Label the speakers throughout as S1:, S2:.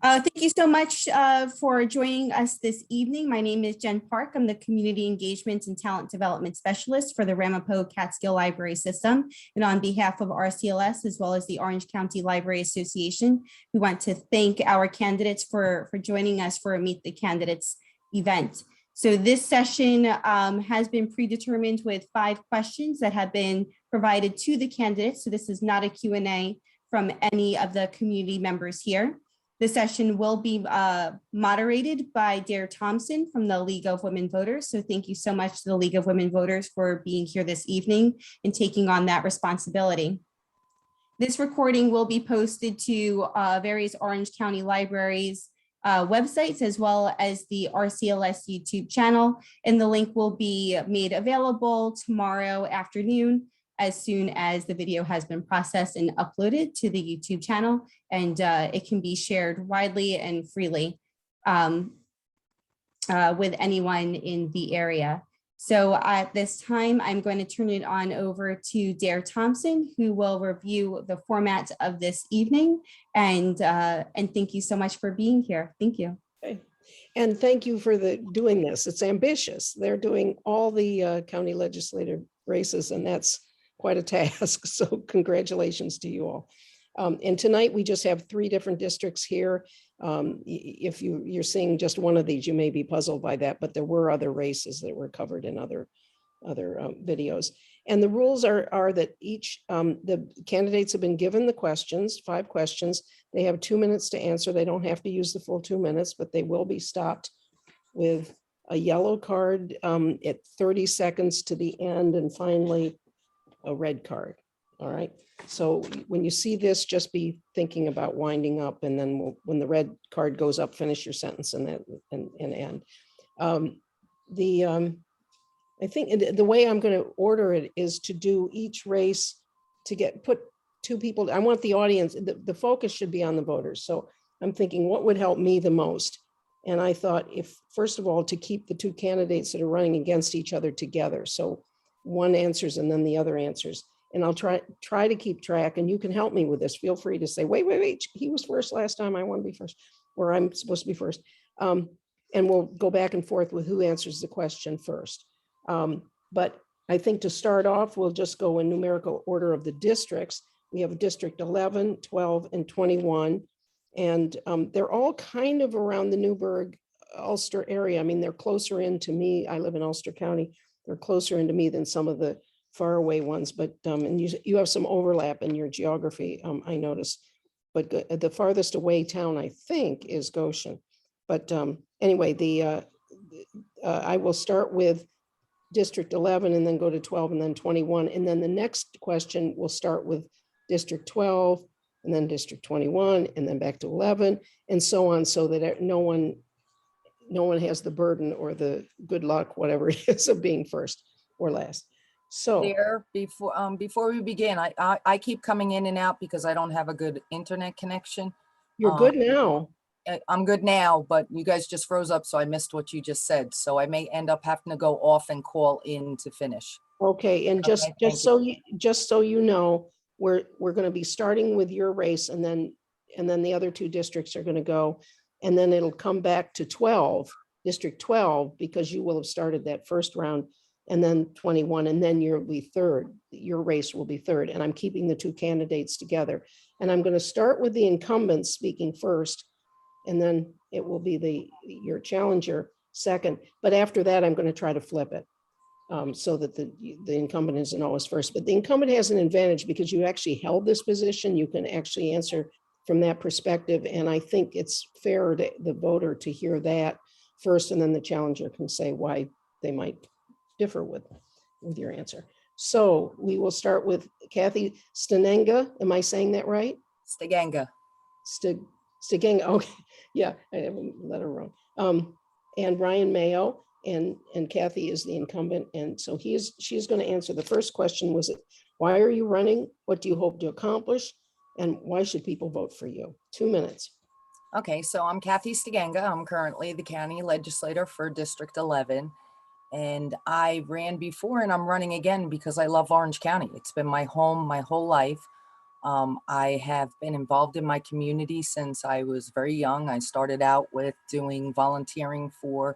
S1: Thank you so much for joining us this evening. My name is Jen Park. I'm the Community Engagement and Talent Development Specialist for the Ramapo Catskill Library System. And on behalf of RCLS, as well as the Orange County Library Association, we want to thank our candidates for joining us for a Meet the Candidates event. So this session has been predetermined with 5 questions that have been provided to the candidates. So this is not a Q&A from any of the community members here. The session will be moderated by Dare Thompson from the League of Women Voters. So thank you so much to the League of Women Voters for being here this evening and taking on that responsibility. This recording will be posted to various Orange County libraries websites, as well as the RCLS YouTube channel. And the link will be made available tomorrow afternoon as soon as the video has been processed and uploaded to the YouTube channel, and it can be shared widely and freely with anyone in the area. So at this time, I'm going to turn it on over to Dare Thompson, who will review the format of this evening. And thank you so much for being here. Thank you.
S2: Okay. And thank you for doing this. It's ambitious. They're doing all the county legislative races, and that's quite a task. So congratulations to you all. And tonight we just have 3 different districts here. If you're seeing just one of these, you may be puzzled by that, but there were other races that were covered in other videos. And the rules are that each, the candidates have been given the questions, 5 questions. They have 2 minutes to answer. They don't have to use the full 2 minutes, but they will be stopped with a yellow card at 30 seconds to the end, and finally a red card. All right. So when you see this, just be thinking about winding up, and then when the red card goes up, finish your sentence and end. I think the way I'm going to order it is to do each race to put 2 people. I want the audience, the focus should be on the voters. So I'm thinking, what would help me the most? And I thought, if first of all, to keep the 2 candidates that are running against each other together. So one answers and then the other answers. And I'll try to keep track, and you can help me with this. Feel free to say, wait, he was first last time, I want to be first, or I'm supposed to be first. And we'll go back and forth with who answers the question first. But I think to start off, we'll just go in numerical order of the districts. We have District 11, 12, and 21. And they're all kind of around the Newburgh, Ulster area. I mean, they're closer in to me. I live in Ulster County. They're closer into me than some of the faraway ones, but and you have some overlap in your geography, I noticed. But the farthest away town, I think, is Goshen. But anyway, I will start with District 11 and then go to 12 and then 21. And then the next question will start with District 12 and then District 21 and then back to 11 and so on, so that no one has the burden or the good luck, whatever it is, of being first or last. So
S3: there, before we begin, I keep coming in and out because I don't have a good internet connection.
S2: You're good now.
S3: I'm good now, but you guys just froze up, so I missed what you just said. So I may end up having to go off and call in to finish.
S2: Okay, and just so you know, we're going to be starting with your race, and then the other 2 districts are going to go, and then it'll come back to 12, District 12, because you will have started that first round, and then 21, and then you'll be third. Your race will be third, and I'm keeping the 2 candidates together. And I'm going to start with the incumbent speaking first, and then it will be your challenger second. But after that, I'm going to try to flip it so that the incumbent isn't always first. But the incumbent has an advantage because you actually held this position. You can actually answer from that perspective. And I think it's fair to the voter to hear that first, and then the challenger can say why they might differ with your answer. So we will start with Kathy Stegenga. Am I saying that right?
S3: Stegenga.
S2: Stegenga. Okay. Yeah, I haven't let her wrong. And Ryan Mayo, and Kathy is the incumbent. And so she's going to answer. The first question was, why are you running? What do you hope to accomplish? And why should people vote for you? 2 minutes.
S3: Okay, so I'm Kathy Stegenga. I'm currently the county legislator for District 11. And I ran before and I'm running again because I love Orange County. It's been my home my whole life. I have been involved in my community since I was very young. I started out with doing volunteering for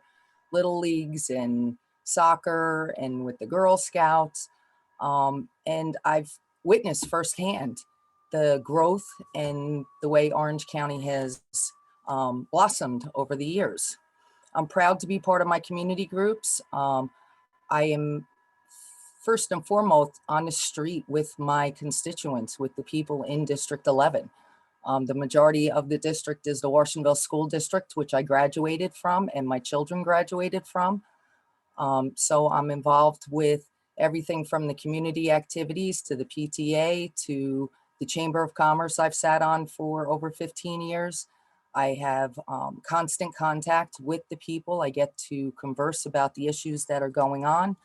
S3: little leagues and soccer and with the Girl Scouts. And I've witnessed firsthand the growth and the way Orange County has blossomed over the years. I'm proud to be part of my community groups. I am first and foremost on the street with my constituents, with the people in District 11. The majority of the district is the Washingtonville School District, which I graduated from and my children graduated from. So I'm involved with everything from the community activities to the PTA to the Chamber of Commerce I've sat on for over 15 years. I have constant contact with the people. I get to converse about the issues that are going on.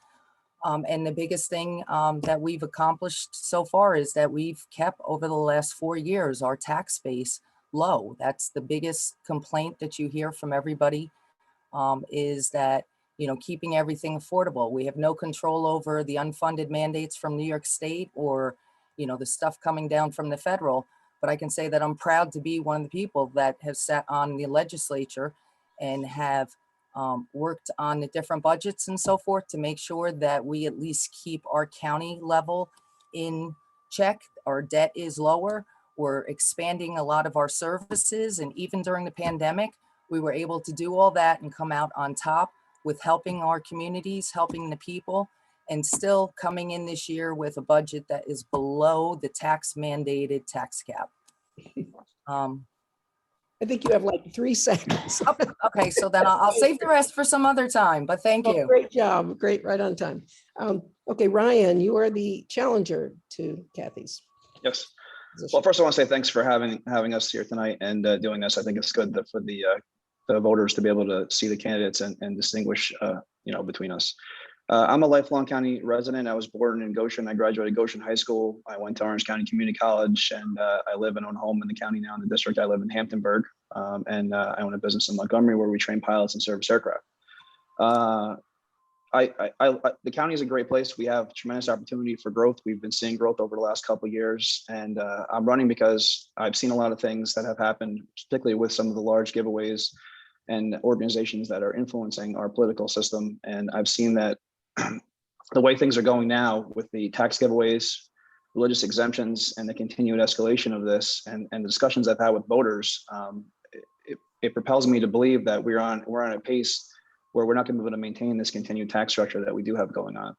S3: And the biggest thing that we've accomplished so far is that we've kept over the last 4 years our tax base low. That's the biggest complaint that you hear from everybody, is that, you know, keeping everything affordable. We have no control over the unfunded mandates from New York State or, you know, the stuff coming down from the federal. But I can say that I'm proud to be one of the people that have sat on the legislature and have worked on the different budgets and so forth to make sure that we at least keep our county level in check. Our debt is lower. We're expanding a lot of our services. And even during the pandemic, we were able to do all that and come out on top with helping our communities, helping the people, and still coming in this year with a budget that is below the tax mandated tax cap.
S2: I think you have like 3 seconds.
S3: Okay, so then I'll save the rest for some other time, but thank you.
S2: Great job. Great, right on time. Okay, Ryan, you are the challenger to Kathy's.
S4: Yes.
S2: Position.
S4: Well, first I want to say thanks for having us here tonight and doing this. I think it's good for the voters to be able to see the candidates and distinguish, you know, between us. I'm a lifelong county resident. I was born in Goshen. I graduated Goshen High School. I went to Orange County Community College, and I live and own a home in the county now in the district. I live in Hamptonburg, and I own a business in Montgomery where we train pilots and service aircraft. The county is a great place. We have tremendous opportunity for growth. We've been seeing growth over the last couple of years, and I'm running because I've seen a lot of things that have happened, particularly with some of the large giveaways and organizations that are influencing our political system. And I've seen that the way things are going now with the tax giveaways, religious exemptions, and the continued escalation of this, and the discussions I've had with voters, it propels me to believe that we're on a pace where we're not going to be able to maintain this continued tax structure that we do have going on.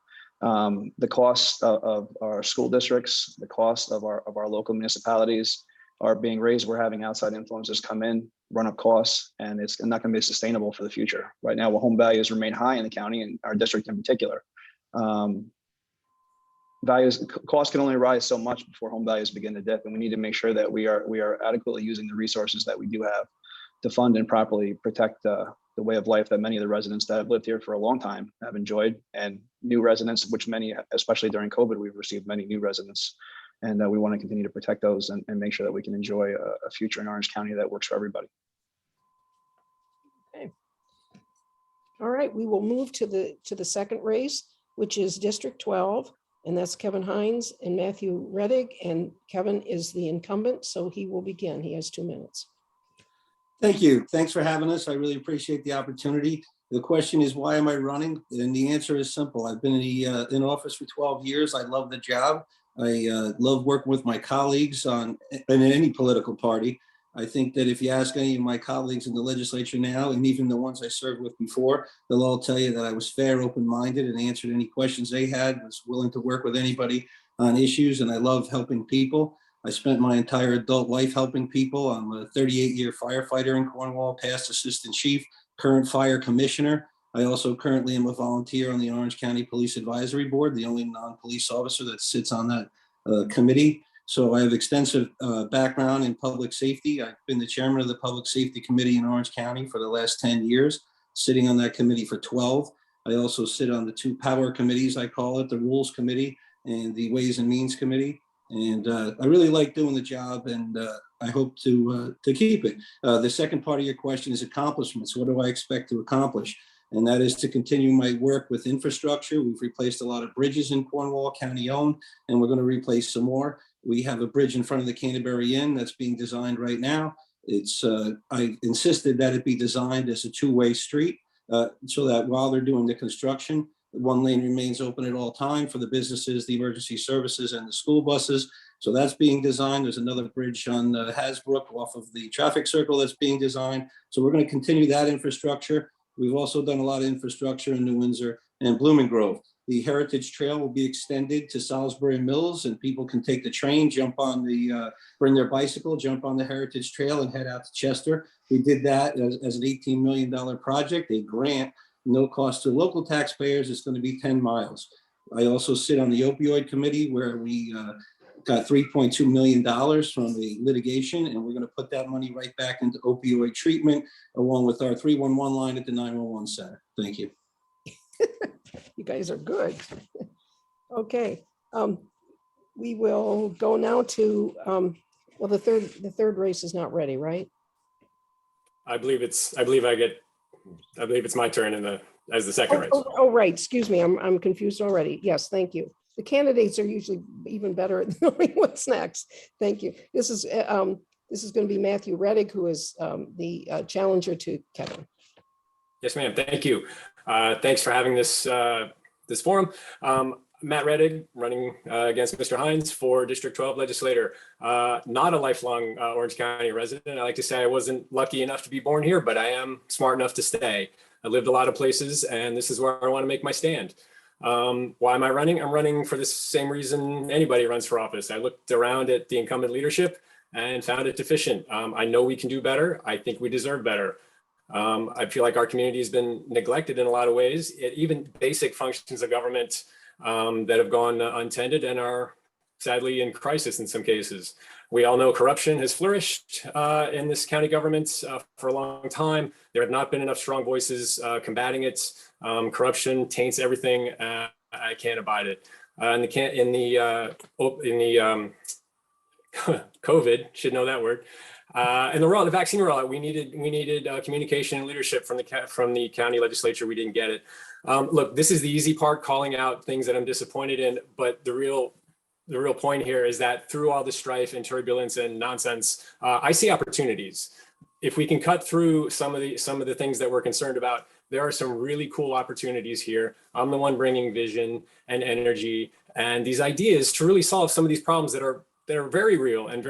S4: The cost of our school districts, the cost of our local municipalities are being raised. We're having outside influencers come in, run up costs, and it's not going to be sustainable for the future. Right now, home values remain high in the county and our district in particular. Costs can only rise so much before home values begin to dip, and we need to make sure that we are adequately using the resources that we do have to fund and properly protect the way of life that many of the residents that have lived here for a long time have enjoyed, and new residents, which many, especially during COVID, we've received many new residents. And we want to continue to protect those and make sure that we can enjoy a future in Orange County that works for everybody.
S2: Okay. All right, we will move to the second race, which is District 12, and that's Kevin Hines and Matthew Reddick. And Kevin is the incumbent, so he will begin. He has 2 minutes.
S5: Thank you. Thanks for having us. I really appreciate the opportunity. The question is, why am I running? And the answer is simple. I've been in office for 12 years. I love the job. I love working with my colleagues in any political party. I think that if you ask any of my colleagues in the legislature now, and even the ones I served with before, they'll all tell you that I was fair, open-minded, and answered any questions they had, was willing to work with anybody on issues, and I love helping people. I spent my entire adult life helping people. I'm a 38-year firefighter in Cornwall, past assistant chief, current fire commissioner. I also currently am a volunteer on the Orange County Police Advisory Board, the only non-police officer that sits on that committee. So I have extensive background in public safety. I've been the chairman of the Public Safety Committee in Orange County for the last 10 years, sitting on that committee for 12. I also sit on the 2 power committees, I call it, the Rules Committee and the Ways and Means Committee. And I really like doing the job, and I hope to keep it. The second part of your question is accomplishments. What do I expect to accomplish? And that is to continue my work with infrastructure. We've replaced a lot of bridges in Cornwall, county owned, and we're going to replace some more. We have a bridge in front of the Canterbury Inn that's being designed right now. I insisted that it be designed as a two-way street so that while they're doing the construction, one lane remains open at all time for the businesses, the emergency services, and the school buses. So that's being designed. There's another bridge on Hasbrook off of the traffic circle that's being designed. So we're going to continue that infrastructure. We've also done a lot of infrastructure in New Windsor and Blooming Grove. The Heritage Trail will be extended to Salisbury Mills, and people can take the train, jump on the, bring their bicycle, jump on the Heritage Trail and head out to Chester. We did that as an $18 million project, a grant, no cost to local taxpayers. It's going to be 10 miles. I also sit on the opioid committee where we got $3.2 million from the litigation, and we're going to put that money right back into opioid treatment along with our 311 line at the 911 center. Thank you.
S2: You guys are good. Okay, we will go now to, well, the third race is not ready, right?
S6: I believe it's my turn as the second race.
S2: Oh, right. Excuse me. I'm confused already. Yes, thank you. The candidates are usually even better at knowing what's next. Thank you. This is going to be Matthew Reddick, who is the challenger to Kevin.
S6: Yes, ma'am. Thank you. Thanks for having this this forum. Matt Reddick, running against Mr. Hines for District 12 legislator. Not a lifelong Orange County resident. I like to say I wasn't lucky enough to be born here, but I am smart enough to stay. I lived a lot of places, and this is where I want to make my stand. Why am I running? I'm running for the same reason anybody runs for office. I looked around at the incumbent leadership and found it deficient. I know we can do better. I think we deserve better. I feel like our community has been neglected in a lot of ways. Even basic functions of government that have gone untended and are sadly in crisis in some cases. We all know corruption has flourished in this county government for a long time. There have not been enough strong voices combating it. Corruption taints everything. I can't abide it. In the COVID, should know that word. And the vaccine rollout, we needed communication and leadership from the county legislature. We didn't get it. Look, this is the easy part, calling out things that I'm disappointed in. But the real point here is that through all the strife and turbulence and nonsense, I see opportunities. If we can cut through some of the things that we're concerned about, there are some really cool opportunities here. I'm the one bringing vision and energy and these ideas to really solve some of these problems that are very real and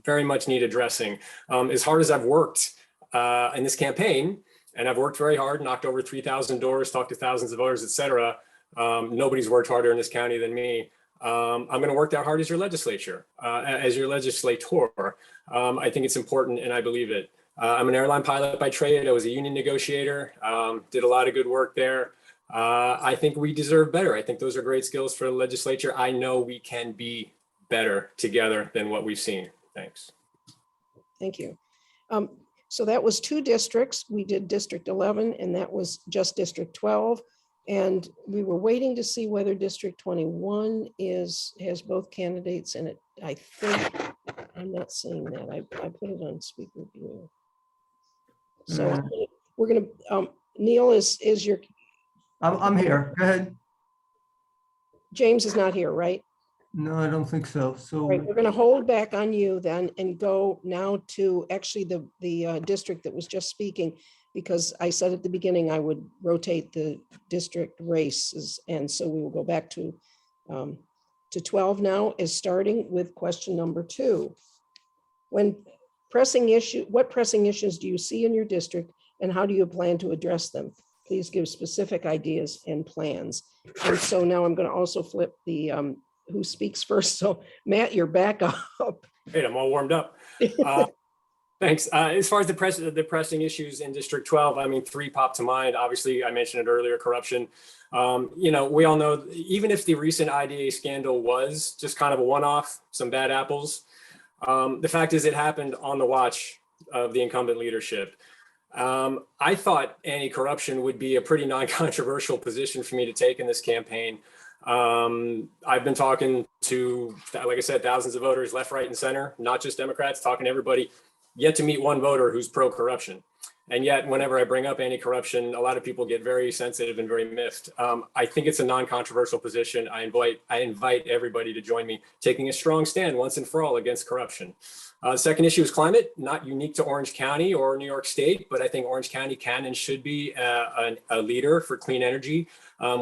S6: very much need addressing. As hard as I've worked in this campaign, and I've worked very hard, knocked over 3,000 doors, talked to thousands of voters, et cetera. Nobody's worked harder in this county than me. I'm going to work that hard as your legislator. I think it's important, and I believe it. I'm an airline pilot by trade. I was a union negotiator, did a lot of good work there. I think we deserve better. I think those are great skills for the legislature. I know we can be better together than what we've seen. Thanks.
S2: Thank you. So that was 2 districts. We did District 11, and that was just District 12. And we were waiting to see whether District 21 has both candidates in it. I think, I'm not seeing that. I put it on speaker view. So we're gonna, Neil is your.
S7: I'm here. Go ahead.
S2: James is not here, right?
S7: No, I don't think so. So
S2: Right, we're gonna hold back on you then and go now to actually the district that was just speaking, because I said at the beginning I would rotate the district races, and so we will go back to 12 now, is starting with question number 2. What pressing issues do you see in your district, and how do you plan to address them? Please give specific ideas and plans. And so now I'm going to also flip the who speaks first. So Matt, you're back up.
S6: Great, I'm all warmed up. Thanks. As far as the pressing issues in District 12, I mean, 3 pop to mind. Obviously, I mentioned it earlier, corruption. We all know, even if the recent IDA scandal was just kind of a one-off, some bad apples, the fact is it happened on the watch of the incumbent leadership. I thought anti-corruption would be a pretty non-controversial position for me to take in this campaign. I've been talking to, like I said, thousands of voters, left, right, and center, not just Democrats, talking to everybody, yet to meet one voter who's pro-corruption. And yet, whenever I bring up anti-corruption, a lot of people get very sensitive and very miffed. I think it's a non-controversial position. I invite everybody to join me taking a strong stand once and for all against corruption. Second issue is climate, not unique to Orange County or New York State, but I think Orange County can and should be a leader for clean energy.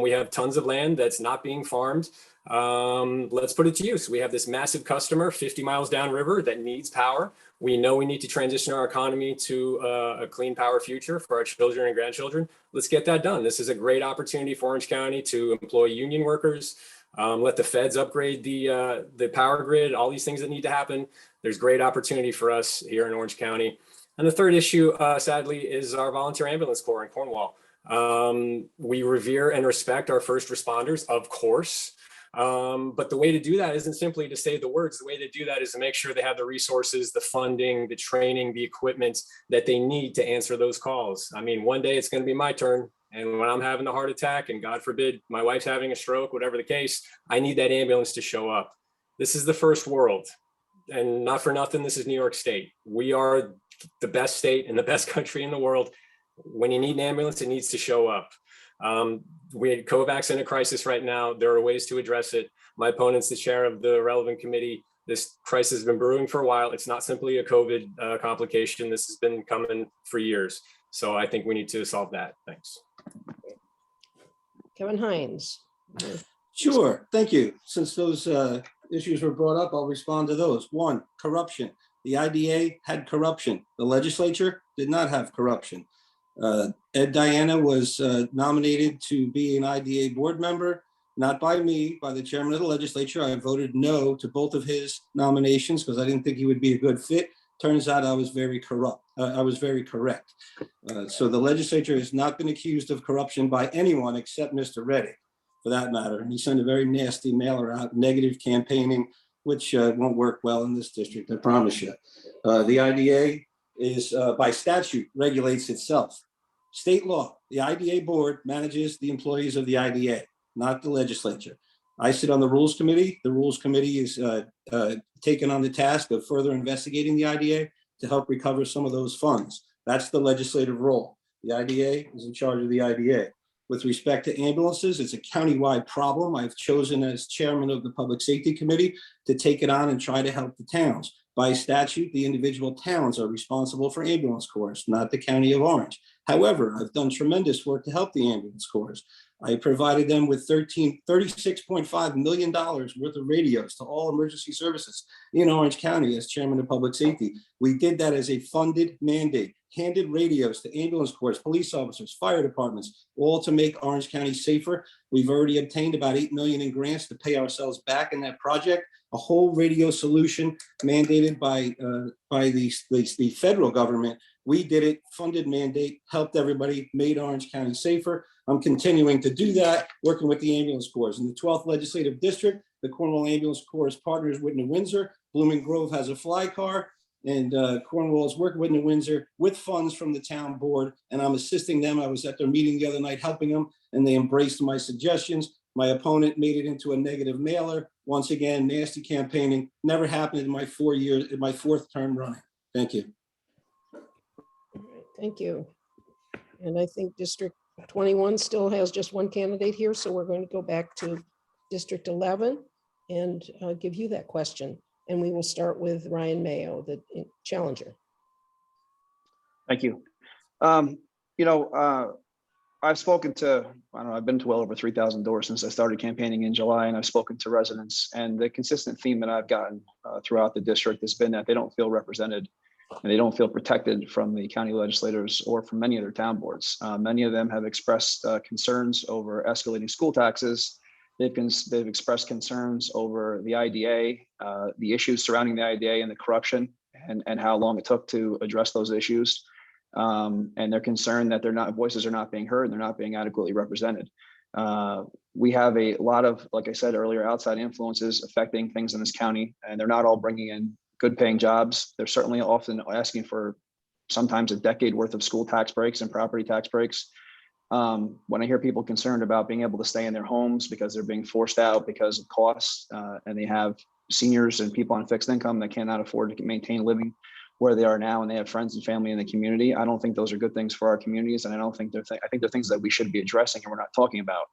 S6: We have tons of land that's not being farmed. Let's put it to use. We have this massive customer 50 miles downriver that needs power. We know we need to transition our economy to a clean power future for our children and grandchildren. Let's get that done. This is a great opportunity for Orange County to employ union workers, let the feds upgrade the power grid, all these things that need to happen. There's great opportunity for us here in Orange County. And the third issue, sadly, is our volunteer ambulance corps in Cornwall. We revere and respect our first responders, of course. But the way to do that isn't simply to say the words. The way to do that is to make sure they have the resources, the funding, the training, the equipment that they need to answer those calls. I mean, one day it's going to be my turn. And when I'm having a heart attack and God forbid, my wife's having a stroke, whatever the case, I need that ambulance to show up. This is the first world. And not for nothing, this is New York State. We are the best state and the best country in the world. When you need an ambulance, it needs to show up. We had COVAX in a crisis right now. There are ways to address it. My opponent's the chair of the relevant committee. This crisis has been brewing for a while. It's not simply a COVID complication. This has been coming for years. So I think we need to solve that. Thanks.
S2: Kevin Hines.
S5: Sure, thank you. Since those issues were brought up, I'll respond to those. One, corruption. The IDA had corruption. The legislature did not have corruption. Ed Diana was nominated to be an IDA board member, not by me, by the chairman of the legislature. I voted no to both of his nominations because I didn't think he would be a good fit. Turns out I was very corrupt. I was very correct. So the legislature has not been accused of corruption by anyone except Mr. Reddick, for that matter. And he sent a very nasty mailer out, negative campaigning, which won't work well in this district, I promise you. The IDA is by statute regulates itself. State law, the IDA board manages the employees of the IDA, not the legislature. I sit on the rules committee. The rules committee is taken on the task of further investigating the IDA to help recover some of those funds. That's the legislative role. The IDA is in charge of the IDA. With respect to ambulances, it's a countywide problem. I've chosen as chairman of the Public Safety Committee to take it on and try to help the towns. By statute, the individual towns are responsible for ambulance corps, not the County of Orange. However, I've done tremendous work to help the ambulance corps. I provided them with $36.5 million worth of radios to all emergency services in Orange County as chairman of public safety. We did that as a funded mandate, handed radios to ambulance corps, police officers, fire departments, all to make Orange County safer. We've already obtained about $8 million in grants to pay ourselves back in that project. A whole radio solution mandated by the federal government. We did it, funded mandate, helped everybody, made Orange County safer. I'm continuing to do that, working with the ambulance corps. In the 12th Legislative District, the Cornwall Ambulance Corps partners with New Windsor. Blooming Grove has a fly car, and Cornwall is working with New Windsor with funds from the town board, and I'm assisting them. I was at their meeting the other night helping them, and they embraced my suggestions. My opponent made it into a negative mailer. Once again, nasty campaigning. Never happened in my 4 years, in my fourth term running. Thank you.
S2: All right, thank you. And I think District 21 still has just one candidate here, so we're going to go back to District 11 and give you that question. And we will start with Ryan Mayo, the challenger.
S4: Thank you. I've spoken to, I've been to well over 3,000 doors since I started campaigning in July, and I've spoken to residents, and the consistent theme that I've gotten throughout the district has been that they don't feel represented and they don't feel protected from the county legislators or from many of their town boards. Many of them have expressed concerns over escalating school taxes. They've expressed concerns over the IDA, the issues surrounding the IDA and the corruption and how long it took to address those issues. And they're concerned that voices are not being heard and they're not being adequately represented. We have a lot of, like I said earlier, outside influences affecting things in this county, and they're not all bringing in good paying jobs. They're certainly often asking for sometimes a decade worth of school tax breaks and property tax breaks. When I hear people concerned about being able to stay in their homes because they're being forced out because of costs, and they have seniors and people on fixed income that cannot afford to maintain living where they are now and they have friends and family in the community. I don't think those are good things for our communities. And I don't think I think they're things that we should be addressing and we're not talking about.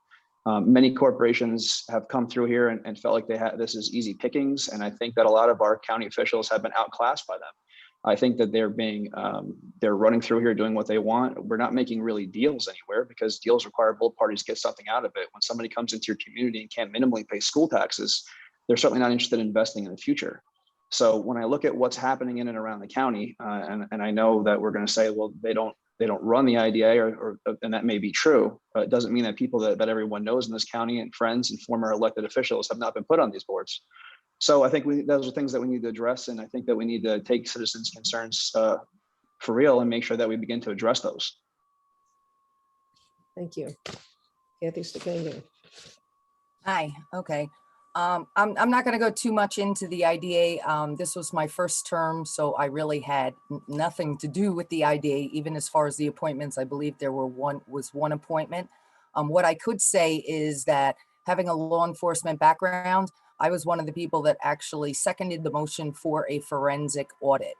S4: Many corporations have come through here and felt like this is easy pickings. And I think that a lot of our county officials have been outclassed by them. I think that they're running through here doing what they want. We're not making really deals anywhere because deals require both parties get something out of it. When somebody comes into your community and can't minimally pay school taxes, they're certainly not interested in investing in the future. So when I look at what's happening in and around the county, and I know that we're going to say, well, they don't run the IDA, and that may be true, but it doesn't mean that people that everyone knows in this county and friends and former elected officials have not been put on these boards. So I think those are things that we need to address, and I think that we need to take citizens' concerns for real and make sure that we begin to address those.
S2: Thank you. Kathy Stegenga.
S3: Hi, okay. I'm not going to go too much into the IDA. This was my first term, so I really had nothing to do with the IDA, even as far as the appointments. I believe there was one appointment. What I could say is that having a law enforcement background, I was one of the people that actually seconded the motion for a forensic audit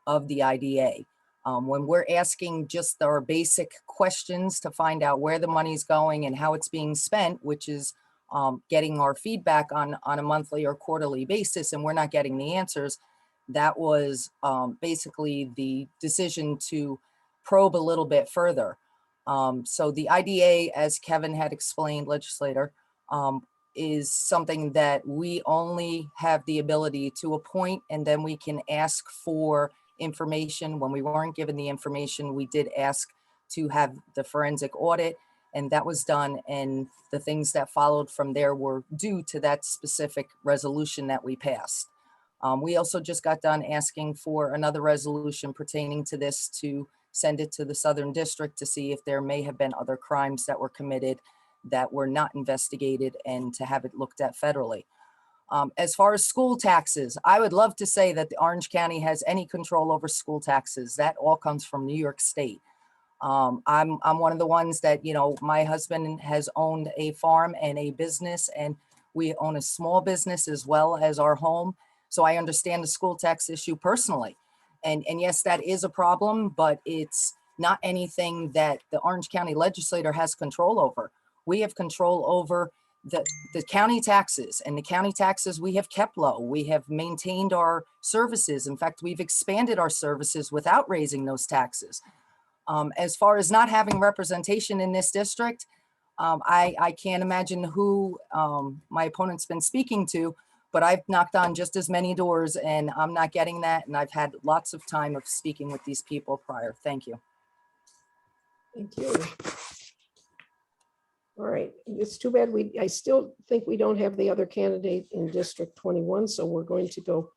S3: of the IDA. When we're asking just our basic questions to find out where the money's going and how it's being spent, which is getting our feedback on a monthly or quarterly basis, and we're not getting the answers, that was basically the decision to probe a little bit further. So the IDA, as Kevin had explained, legislator, is something that we only have the ability to appoint, and then we can ask for information. When we weren't given the information, we did ask to have the forensic audit, and that was done, and the things that followed from there were due to that specific resolution that we passed. We also just got done asking for another resolution pertaining to this to send it to the Southern District to see if there may have been other crimes that were committed that were not investigated, and to have it looked at federally. As far as school taxes, I would love to say that the Orange County has any control over school taxes. That all comes from New York State. I'm one of the ones that, my husband has owned a farm and a business, and we own a small business as well as our home. So I understand the school tax issue personally. And yes, that is a problem, but it's not anything that the Orange County legislator has control over. We have control over the county taxes, and the county taxes we have kept low. We have maintained our services. In fact, we've expanded our services without raising those taxes. As far as not having representation in this district, I can't imagine who my opponent's been speaking to, but I've knocked on just as many doors and I'm not getting that. And I've had lots of time of speaking with these people prior. Thank you.
S2: Thank you. All right, it's too bad I still think we don't have the other candidate in District 21, so we're going to go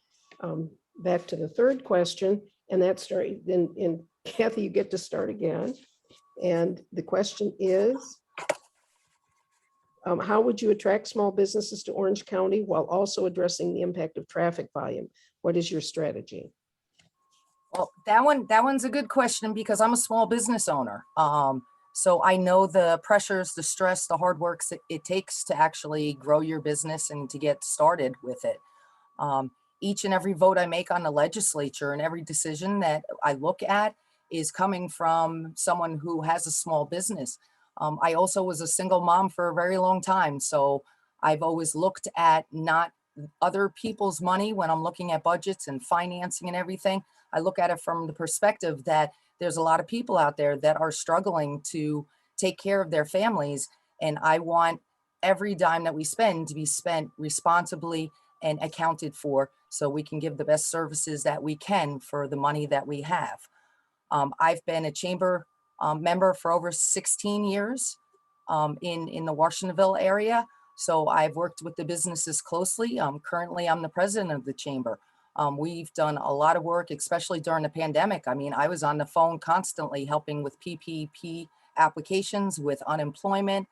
S2: back to the third question, and that's starting, and Kathy, you get to start again. And the question is, how would you attract small businesses to Orange County while also addressing the impact of traffic volume? What is your strategy?
S3: Well, that one's a good question because I'm a small business owner. So I know the pressures, the stress, the hard work it takes to actually grow your business and to get started with it. Each and every vote I make on the legislature and every decision that I look at is coming from someone who has a small business. I also was a single mom for a very long time. So I've always looked at not other people's money when I'm looking at budgets and financing and everything. I look at it from the perspective that there's a lot of people out there that are struggling to take care of their families. And I want every dime that we spend to be spent responsibly and accounted for so we can give the best services that we can for the money that we have. I've been a chamber member for over 16 years in the Washingtonville area. So I've worked with the businesses closely. Currently, I'm the president of the chamber. We've done a lot of work, especially during the pandemic. I mean, I was on the phone constantly helping with PPP applications, with unemployment.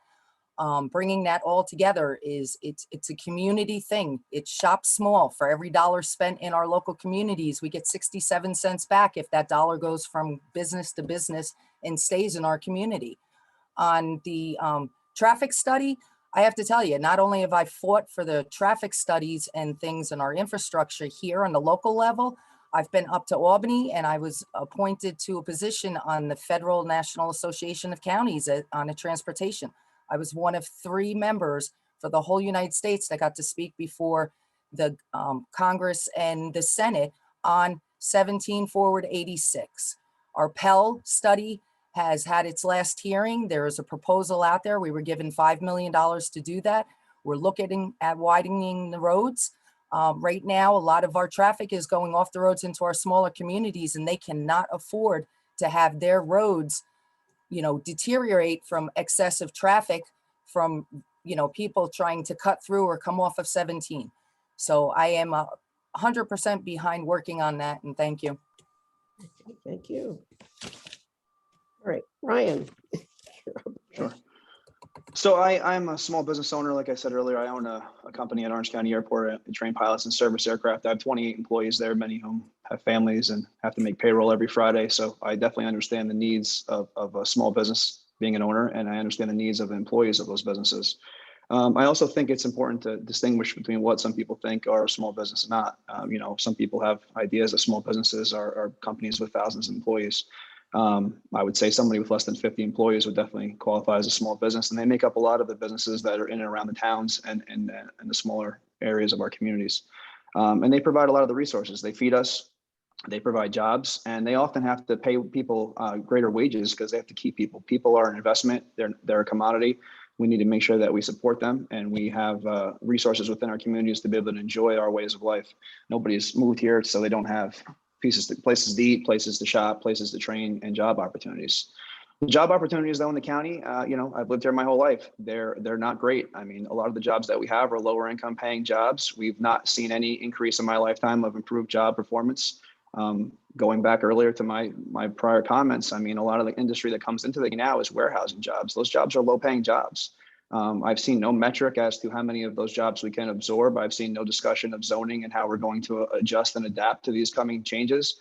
S3: Bringing that all together it's a community thing. It's shop small. For every dollar spent in our local communities, we get 67 cents back if that dollar goes from business to business and stays in our community. On the traffic study, I have to tell you, not only have I fought for the traffic studies and things in our infrastructure here on the local level, I've been up to Albany, and I was appointed to a position on the Federal National Association of Counties on a transportation. I was one of 3 members for the whole United States that got to speak before the Congress and the Senate on 17 Forward 86. Our Pell study has had its last hearing. There is a proposal out there. We were given $5 million to do that. We're looking at widening the roads. Right now, a lot of our traffic is going off the roads into our smaller communities, and they cannot afford to have their roads, deteriorate from excessive traffic from, people trying to cut through or come off of 17. So I am 100% behind working on that, and thank you.
S2: Thank you. All right, Ryan.
S4: Sure. So I'm a small business owner. Like I said earlier, I own a company at Orange County Airport. I train pilots and service aircraft. I have 28 employees there, many of whom have families and have to make payroll every Friday. So I definitely understand the needs of a small business being an owner, and I understand the needs of the employees of those businesses. I also think it's important to distinguish between what some people think are a small business and not. Some people have ideas that small businesses are companies with thousands of employees. I would say somebody with less than 50 employees would definitely qualify as a small business, and they make up a lot of the businesses that are in and around the towns and the smaller areas of our communities. And they provide a lot of the resources. They feed us, they provide jobs, and they often have to pay people greater wages because they have to keep people. People are an investment, they're a commodity. We need to make sure that we support them and we have resources within our communities to be able to enjoy our ways of life. Nobody's moved here so they don't have places to eat, places to shop, places to train, and job opportunities. The job opportunities though in the county, I've lived here my whole life. They're not great. I mean, a lot of the jobs that we have are lower income paying jobs. We've not seen any increase in my lifetime of improved job performance. Going back earlier to my prior comments, I mean, a lot of the industry that comes into the now is warehousing jobs. Those jobs are low paying jobs. I've seen no metric as to how many of those jobs we can absorb. I've seen no discussion of zoning and how we're going to adjust and adapt to these coming changes.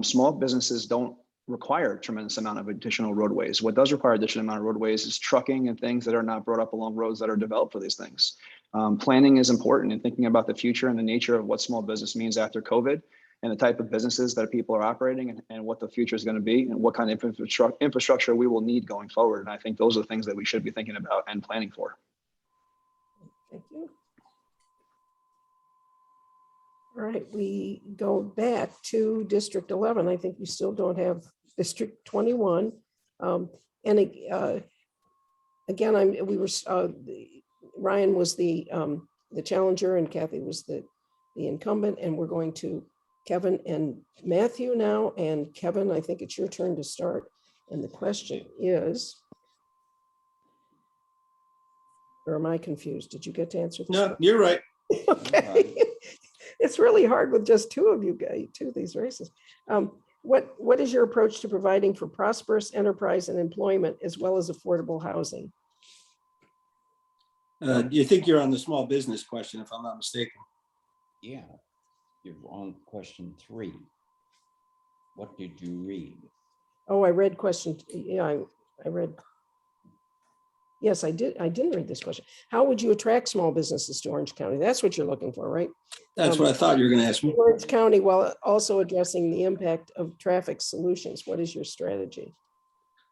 S4: Small businesses don't require a tremendous amount of additional roadways. What does require additional amount of roadways is trucking and things that are not brought up along roads that are developed for these things. Planning is important in thinking about the future and the nature of what small business means after COVID, and the type of businesses that people are operating and what the future is going to be and what kind of infrastructure we will need going forward. And I think those are the things that we should be thinking about and planning for.
S2: Thank you. All right, we go back to District 11. I think we still don't have District 21. Again, Ryan was the challenger and Kathy was the incumbent, and we're going to Kevin and Matthew now. And Kevin, I think it's your turn to start. And the question is, or am I confused? Did you get to answer this?
S5: No, you're right.
S2: Okay. It's really hard with just two of you guys, two of these races. What is your approach to providing for prosperous enterprise and employment as well as affordable housing?
S5: You think you're on the small business question, if I'm not mistaken.
S8: Yeah, you're on question 3. What did you read?
S2: Oh, I read question. Yeah, I read. Yes, I did. I didn't read this question. How would you attract small businesses to Orange County? That's what you're looking for, right?
S5: That's what I thought you were going to ask me.
S2: Orange County, while also addressing the impact of traffic solutions. What is your strategy?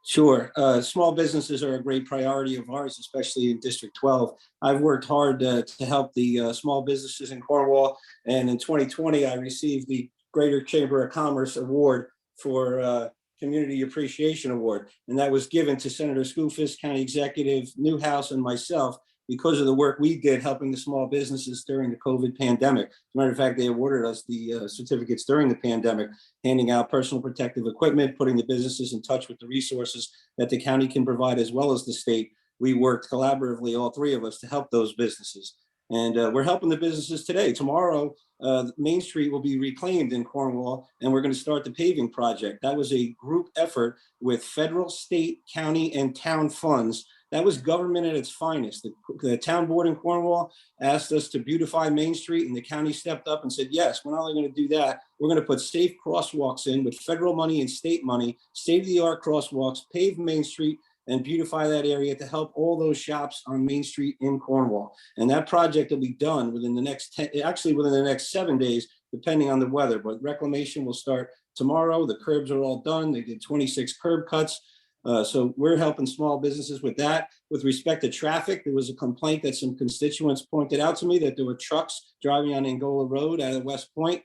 S5: Sure. Small businesses are a great priority of ours, especially in District 12. I've worked hard to help the small businesses in Cornwall. And in 2020, I received the Greater Chamber of Commerce Award for Community Appreciation Award. And that was given to Senator Skoufis, County Executive Newhouse, and myself because of the work we did helping the small businesses during the COVID pandemic. As a matter of fact, they awarded us the certificates during the pandemic, handing out personal protective equipment, putting the businesses in touch with the resources that the county can provide as well as the state. We worked collaboratively, all 3 of us, to help those businesses. And we're helping the businesses today. Tomorrow, Main Street will be reclaimed in Cornwall, and we're going to start the paving project. That was a group effort with federal, state, county, and town funds. That was government at its finest. The town board in Cornwall asked us to beautify Main Street, and the county stepped up and said, yes, we're not only going to do that, we're going to put safe crosswalks in with federal money and state money, state-of-the-art crosswalks, pave Main Street, and beautify that area to help all those shops on Main Street in Cornwall. And that project will be done within the next within the next 7 days. depending on the weather. But reclamation will start tomorrow. The curbs are all done. They did 26 curb cuts. So we're helping small businesses with that. With respect to traffic, there was a complaint that some constituents pointed out to me that there were trucks driving on Angola Road out of West Point.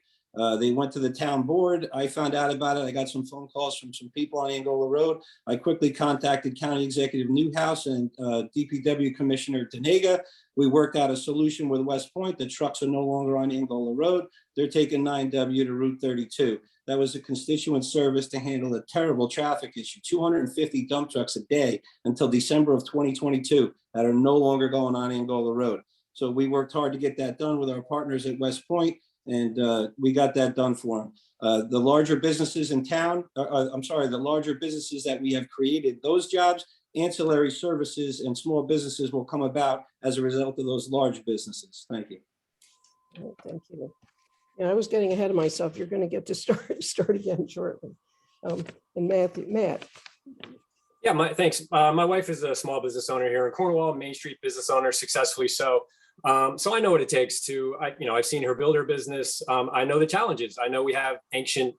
S5: They went to the town board. I found out about it. I got some phone calls from some people on Angola Road. I quickly contacted County Executive Newhouse and DPW Commissioner Stegenga. We worked out a solution with West Point. The trucks are no longer on Angola Road. They're taking 9W to Route 32. That was a constituent service to handle a terrible traffic issue. 250 dump trucks a day until December of 2022 that are no longer going on Angola Road. So we worked hard to get that done with our partners at West Point, and we got that done for them. The larger businesses in town, the larger businesses that we have created, those jobs, ancillary services and small businesses will come about as a result of those large businesses. Thank you.
S2: Thank you. Yeah, I was getting ahead of myself. You're going to get to start again shortly. And Matt.
S6: Yeah, thanks. My wife is a small business owner here in Cornwall, Main Street business owner, successfully so. So I know what it takes to, I've seen her build her business. I know the challenges. I know we have ancient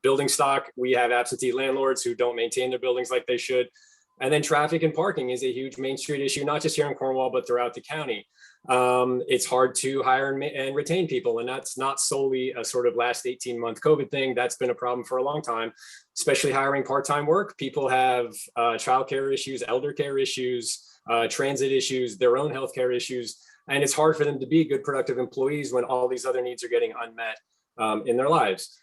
S6: building stock. We have absentee landlords who don't maintain their buildings like they should. And then traffic and parking is a huge Main Street issue, not just here in Cornwall, but throughout the county. It's hard to hire and retain people. And that's not solely a sort of last 18-month COVID thing. That's been a problem for a long time, especially hiring part-time work. People have childcare issues, elder care issues, transit issues, their own healthcare issues. And it's hard for them to be good, productive employees when all these other needs are getting unmet in their lives.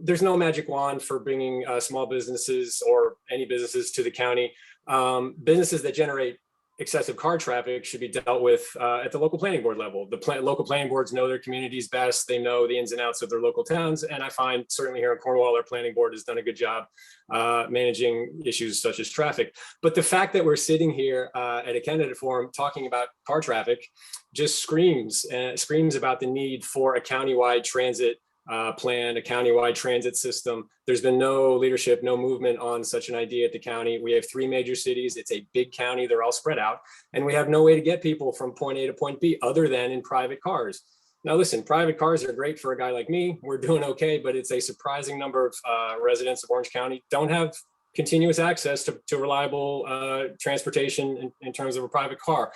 S6: There's no magic wand for bringing small businesses or any businesses to the county. Businesses that generate excessive car traffic should be dealt with at the local planning board level. The local planning boards know their communities best. They know the ins and outs of their local towns. And I find certainly here in Cornwall, our planning board has done a good job managing issues such as traffic. But the fact that we're sitting here at a candidate forum talking about car traffic just screams about the need for a countywide transit plan, a countywide transit system. There's been no leadership, no movement on such an idea at the county. We have 3 major cities. It's a big county. They're all spread out. And we have no way to get people from point A to point B other than in private cars. Now, listen, private cars are great for a guy like me. We're doing okay, but it's a surprising number of residents of Orange County don't have continuous access to reliable transportation in terms of a private car.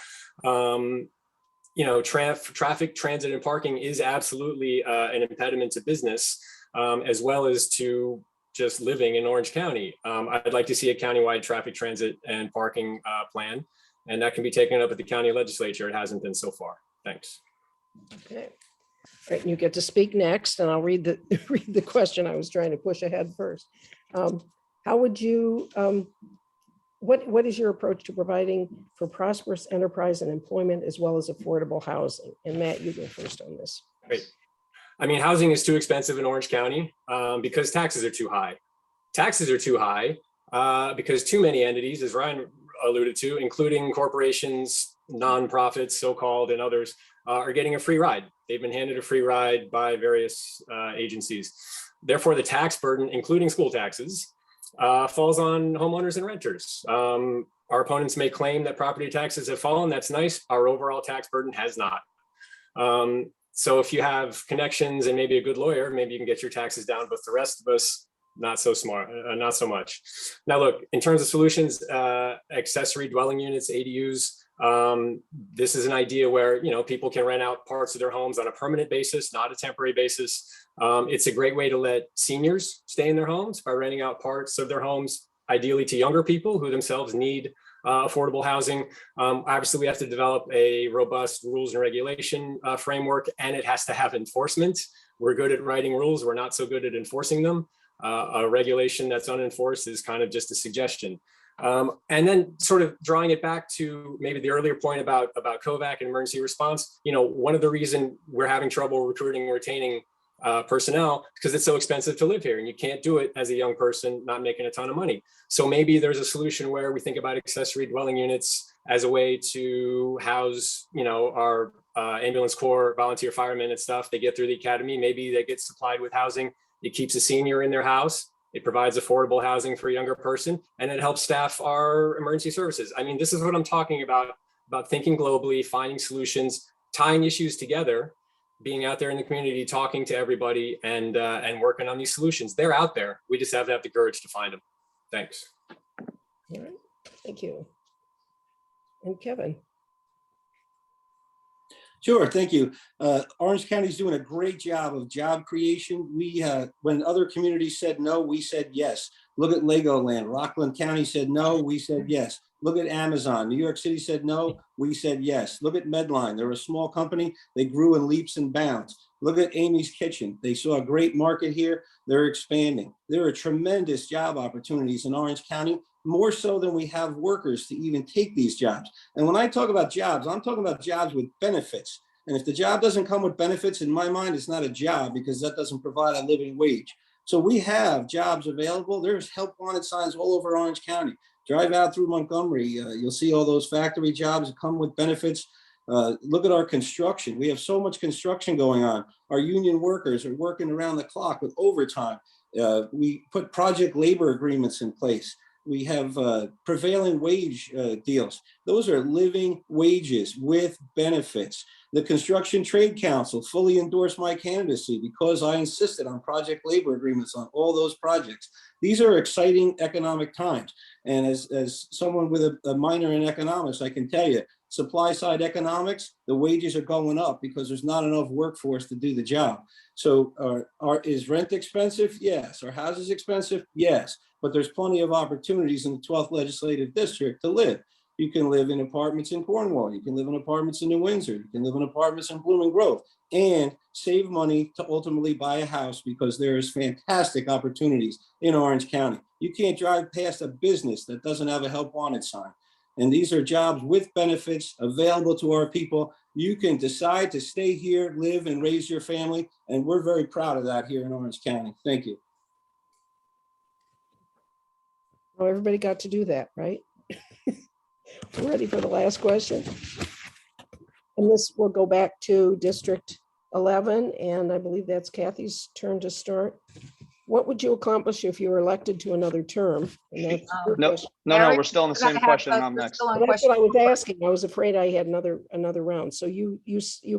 S6: Traffic, transit, and parking is absolutely an impediment to business, as well as to just living in Orange County. I'd like to see a countywide traffic, transit, and parking plan, and that can be taken up at the county legislature. It hasn't been so far. Thanks.
S2: Okay. All right, you get to speak next, and I'll read the question I was trying to push ahead first. How would you? What is your approach to providing for prosperous enterprise and employment as well as affordable housing? And Matt, you go first on this.
S6: Great. I mean, housing is too expensive in Orange County because taxes are too high. Taxes are too high because too many entities, as Ryan alluded to, including corporations, nonprofits, so-called, and others, are getting a free ride. They've been handed a free ride by various agencies. Therefore, the tax burden, including school taxes, falls on homeowners and renters. Our opponents may claim that property taxes have fallen. That's nice. Our overall tax burden has not. So if you have connections and maybe a good lawyer, maybe you can get your taxes down, but the rest of us, not so smart, not so much. Now, look, in terms of solutions, accessory dwelling units, ADUs, this is an idea where, people can rent out parts of their homes on a permanent basis, not a temporary basis. It's a great way to let seniors stay in their homes by renting out parts of their homes, ideally to younger people who themselves need affordable housing. Obviously, we have to develop a robust rules and regulation framework, and it has to have enforcement. We're good at writing rules. We're not so good at enforcing them. A regulation that's unenforced is kind of just a suggestion. And then sort of drawing it back to maybe the earlier point about COVAC and emergency response, one of the reasons we're having trouble recruiting and retaining personnel because it's so expensive to live here and you can't do it as a young person not making a ton of money. So maybe there's a solution where we think about accessory dwelling units as a way to house, our ambulance corps, volunteer firemen and stuff. They get through the academy, maybe they get supplied with housing. It keeps a senior in their house. It provides affordable housing for a younger person, and it helps staff our emergency services. I mean, this is what I'm talking about thinking globally, finding solutions, tying issues together. being out there in the community, talking to everybody and working on these solutions. They're out there. We just have to have the courage to find them. Thanks.
S2: All right, thank you. And Kevin.
S5: Sure, thank you. Orange County's doing a great job of job creation. We, when other communities said no, we said yes. Look at Legoland. Rockland County said no, we said yes. Look at Amazon. New York City said no, we said yes. Look at Medline. They're a small company. They grew in leaps and bounds. Look at Amy's Kitchen. They saw a great market here. They're expanding. There are tremendous job opportunities in Orange County, more so than we have workers to even take these jobs. And when I talk about jobs, I'm talking about jobs with benefits. And if the job doesn't come with benefits, in my mind, it's not a job because that doesn't provide a living wage. So we have jobs available. There's help wanted signs all over Orange County. Drive out through Montgomery. You'll see all those factory jobs that come with benefits. Look at our construction. We have so much construction going on. Our union workers are working around the clock with overtime. We put project labor agreements in place. We have prevailing wage deals. Those are living wages with benefits. The Construction Trade Council fully endorsed my candidacy because I insisted on project labor agreements on all those projects. These are exciting economic times. And as someone with a minor in economics, I can tell you, supply side economics, the wages are going up because there's not enough workforce to do the job. So is rent expensive? Yes. Are houses expensive? Yes. But there's plenty of opportunities in the 12th legislative district to live. You can live in apartments in Cornwall. You can live in apartments in New Windsor. You can live in apartments in Blooming Grove and save money to ultimately buy a house because there is fantastic opportunities in Orange County. You can't drive past a business that doesn't have a help wanted sign. And these are jobs with benefits available to our people. You can decide to stay here, live and raise your family. And we're very proud of that here in Orange County. Thank you.
S2: Well, everybody got to do that, right? We're ready for the last question. And this will go back to District 11, and I believe that's Kathy's turn to start. What would you accomplish if you were elected to another term? And that's your
S4: No,
S2: question.
S4: no, we're still in the same question.
S3: We're
S4: I'm next.
S3: still on
S2: Well, that's what I was
S3: question.
S2: asking. I was afraid I had another round. So you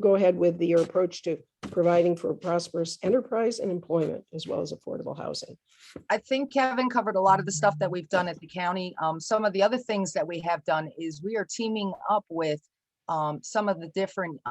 S2: go ahead with your approach to providing for prosperous enterprise and employment, as well as affordable housing.
S3: I think Kevin covered a lot of the stuff that we've done at the county. Some of the other things that we have done is we are teaming up with some of the different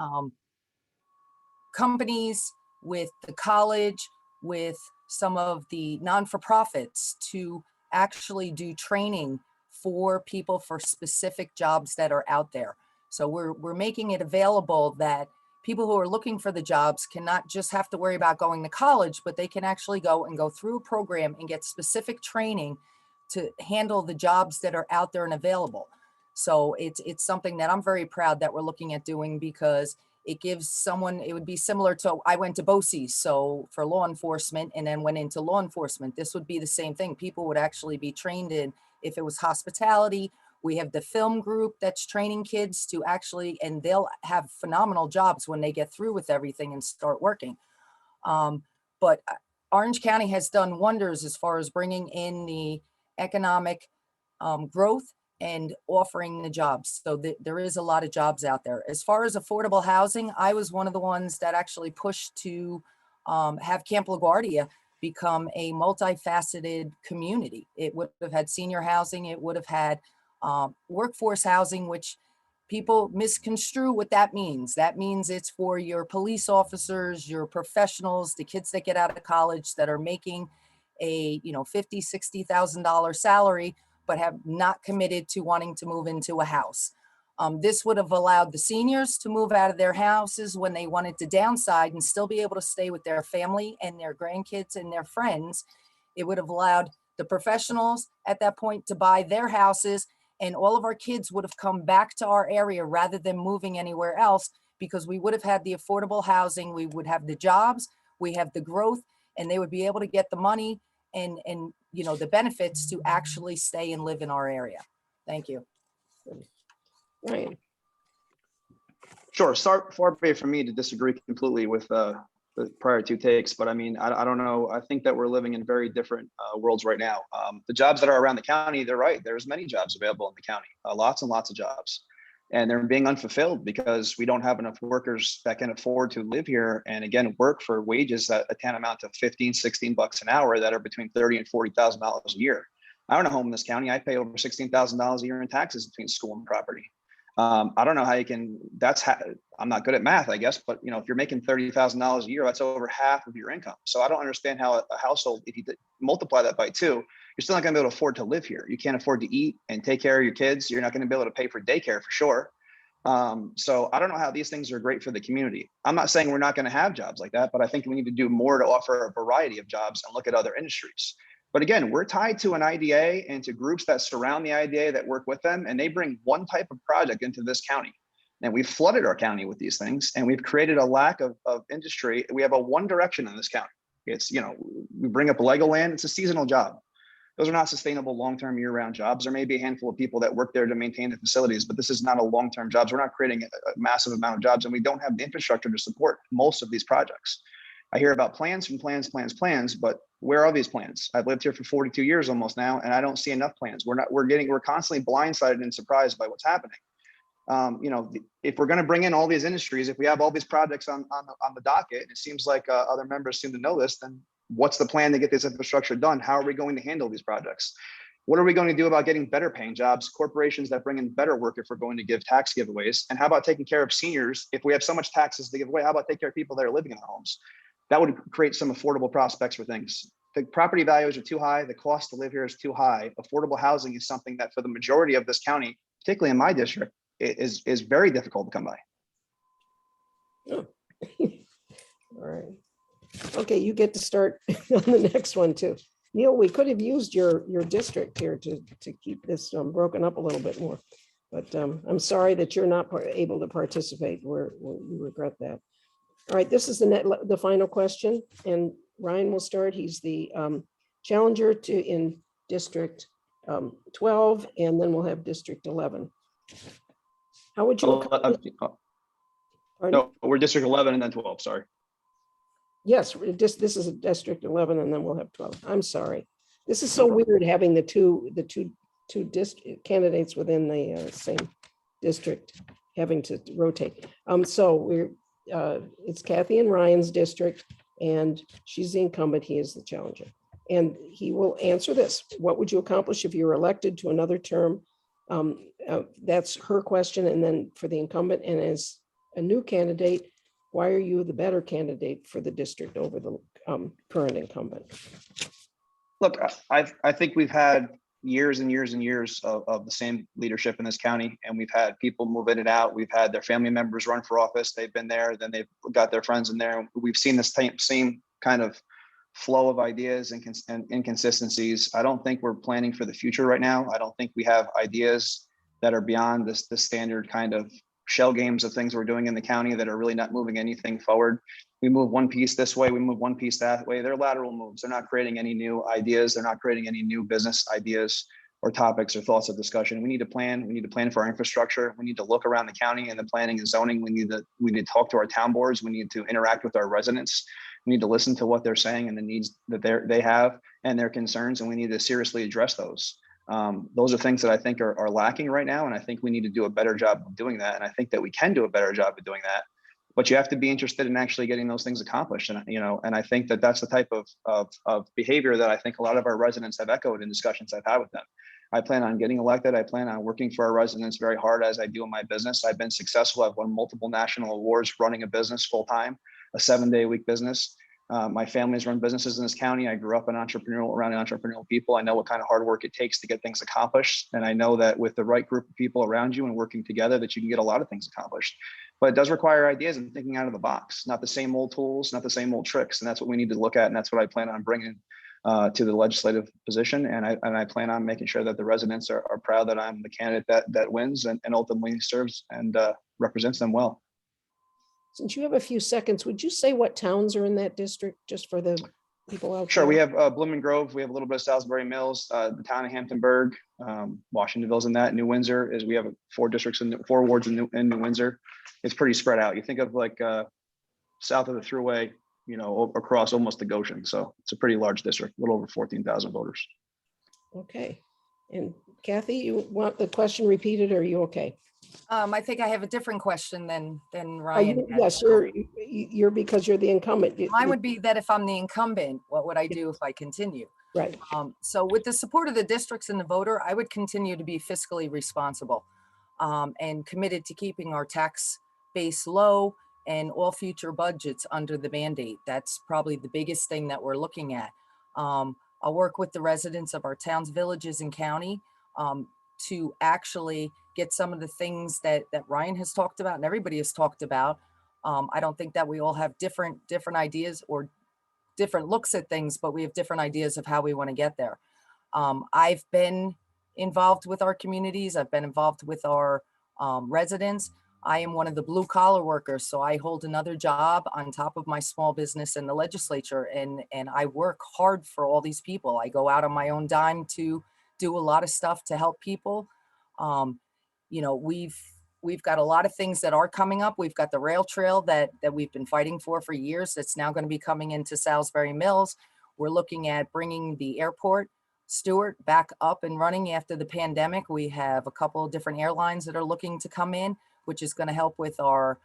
S3: companies, with the college, with some of the non-for-profits to actually do training for people for specific jobs that are out there. So we're making it available that people who are looking for the jobs cannot just have to worry about going to college, but they can actually go through a program and get specific training to handle the jobs that are out there and available. So it's something that I'm very proud that we're looking at doing, because it gives someone, it would be similar to, I went to BOCES, so for law enforcement, and then went into law enforcement. This would be the same thing. People would actually be trained in, if it was hospitality. We have the film group that's training kids to actually, and they'll have phenomenal jobs when they get through with everything and start working. But Orange County has done wonders as far as bringing in the economic growth and offering the jobs. So there is a lot of jobs out there. As far as affordable housing, I was one of the ones that actually pushed to have Camp LaGuardia become a multifaceted community. It would have had senior housing, it would have had workforce housing, which people misconstrue what that means. That means it's for your police officers, your professionals, the kids that get out of college that are making a $50,000, $60,000 salary, but have not committed to wanting to move into a house. This would have allowed the seniors to move out of their houses when they wanted to downside and still be able to stay with their family and their grandkids and their friends. It would have allowed the professionals at that point to buy their houses, and all of our kids would have come back to our area rather than moving anywhere else, because we would have had the affordable housing, we would have the jobs, we have the growth, and they would be able to get the money and the benefits to actually stay and live in our area. Thank you.
S2: Ryan.
S4: Sure. Far be it from me to disagree completely with the prior two takes, but I mean, I don't know. I think that we're living in very different worlds right now. The jobs that are around the county, they're right. There's many jobs available in the county, lots and lots of jobs. and they're being unfulfilled because we don't have enough workers that can afford to live here and again work for wages that amount to 15, 16 bucks an hour that are between $30,000 and $40,000 a year. I own a home in this county. I pay over $16,000 a year in taxes between school and property. I don't know how you can. I'm not good at math, I guess, but if you're making $30,000 a year, that's over half of your income. So I don't understand how a household, if you multiply that by 2, you're still not going to be able to afford to live here. You can't afford to eat and take care of your kids. You're not going to be able to pay for daycare for sure. So I don't know how these things are great for the community. I'm not saying we're not going to have jobs like that, but I think we need to do more to offer a variety of jobs and look at other industries. But again, we're tied to an IDA and to groups that surround the IDA that work with them, and they bring one type of project into this county. And we've flooded our county with these things, and we've created a lack of industry. We have a one direction in this county. It's, we bring up Legoland, it's a seasonal job. Those are not sustainable long-term year-round jobs. There may be a handful of people that work there to maintain the facilities, but this is not a long-term jobs. We're not creating a massive amount of jobs, and we don't have the infrastructure to support most of these projects. I hear about plans, but where are these plans? I've lived here for 42 years almost now, and I don't see enough plans. We're constantly blindsided and surprised by what's happening. If we're going to bring in all these industries, if we have all these projects on the docket, and it seems like other members seem to know this, then what's the plan to get this infrastructure done? How are we going to handle these projects? What are we going to do about getting better paying jobs, corporations that bring in better work if we're going to give tax giveaways? And how about taking care of seniors? If we have so much taxes to give away, how about take care of people that are living in their homes? That would create some affordable prospects for things. The property values are too high. The cost to live here is too high. Affordable housing is something that for the majority of this county, particularly in my district, is very difficult to come by.
S2: Oh. All right. Okay, you get to start on the next one too. Neil, we could have used your district here to keep this broken up a little bit more, but I'm sorry that you're not able to participate. We regret that. All right, this is the final question, and Ryan will start. He's the challenger in District 12, and then we'll have District 11. How would you?
S4: No, we're District 11 and then 12. Sorry.
S2: Yes, this is a District 11, and then we'll have 12. I'm sorry. This is so weird having the two district candidates within the same district having to rotate. So it's Kathy and Ryan's district, and she's the incumbent. He is the challenger, and he will answer this. What would you accomplish if you were elected to another term? That's her question. And then for the incumbent, and as a new candidate, why are you the better candidate for the district over the current incumbent?
S4: Look, I think we've had years and years and years of the same leadership in this county, and we've had people move in and out. We've had their family members run for office. They've been there, then they've got their friends in there. We've seen this same kind of flow of ideas and inconsistencies. I don't think we're planning for the future right now. I don't think we have ideas that are beyond this standard kind of shell games of things we're doing in the county that are really not moving anything forward. We move one piece this way, we move one piece that way. They're lateral moves. They're not creating any new ideas. They're not creating any new business ideas or topics or thoughts of discussion. We need to plan. We need to plan for our infrastructure. We need to look around the county and the planning and zoning. We need to talk to our town boards. We need to interact with our residents. We need to listen to what they're saying and the needs that they have and their concerns, and we need to seriously address those. Those are things that I think are lacking right now, and I think we need to do a better job of doing that. And I think that we can do a better job of doing that, but you have to be interested in actually getting those things accomplished. And and I think that that's the type of behavior that I think a lot of our residents have echoed in discussions I've had with them. I plan on getting elected. I plan on working for our residents very hard as I do in my business. I've been successful. I've won multiple national awards running a business full time, a 7-day-a-week business. My family's run businesses in this county. I grew up around entrepreneurial people. I know what kind of hard work it takes to get things accomplished. And I know that with the right group of people around you and working together, that you can get a lot of things accomplished. But it does require ideas and thinking out of the box, not the same old tools, not the same old tricks. And that's what we need to look at. And that's what I plan on bringing to the legislative position. And I plan on making sure that the residents are proud that I'm the candidate that wins and ultimately serves and represents them well.
S2: Since you have a few seconds, would you say what towns are in that district, just for the people out there?
S4: Sure. We have Blooming Grove. We have a little bit of Salisbury Mills, the town of Hamptonburg, Washingtonville's in that. New Windsor is, we have 4 wards in New Windsor. It's pretty spread out. You think of like south of the Thruway, across almost to Goshen. So it's a pretty large district, a little over 14,000 voters.
S2: Okay. And Kathy, you want the question repeated, or are you okay?
S3: I think I have a different question than
S2: Are
S3: Ryan.
S2: you-
S3: had.
S2: Yes, you're because you're the incumbent.
S3: Mine would be that if I'm the incumbent, what would I do if I continue?
S2: Right.
S3: So with the support of the districts and the voter, I would continue to be fiscally responsible and committed to keeping our tax base low and all future budgets under the mandate. That's probably the biggest thing that we're looking at. I'll work with the residents of our towns, villages, and county to actually get some of the things that Ryan has talked about and everybody has talked about. I don't think that we all have different ideas or different looks at things, but we have different ideas of how we want to get there. I've been involved with our communities. I've been involved with our residents. I am one of the blue collar workers, so I hold another job on top of my small business in the legislature, and I work hard for all these people. I go out on my own dime to do a lot of stuff to help people. You know, we've got a lot of things that are coming up. We've got the rail trail that we've been fighting for years. That's now going to be coming into Salisbury Mills. We're looking at bringing the airport, Stewart, back up and running after the pandemic. We have a couple of different airlines that are looking to come in, which is going to help with our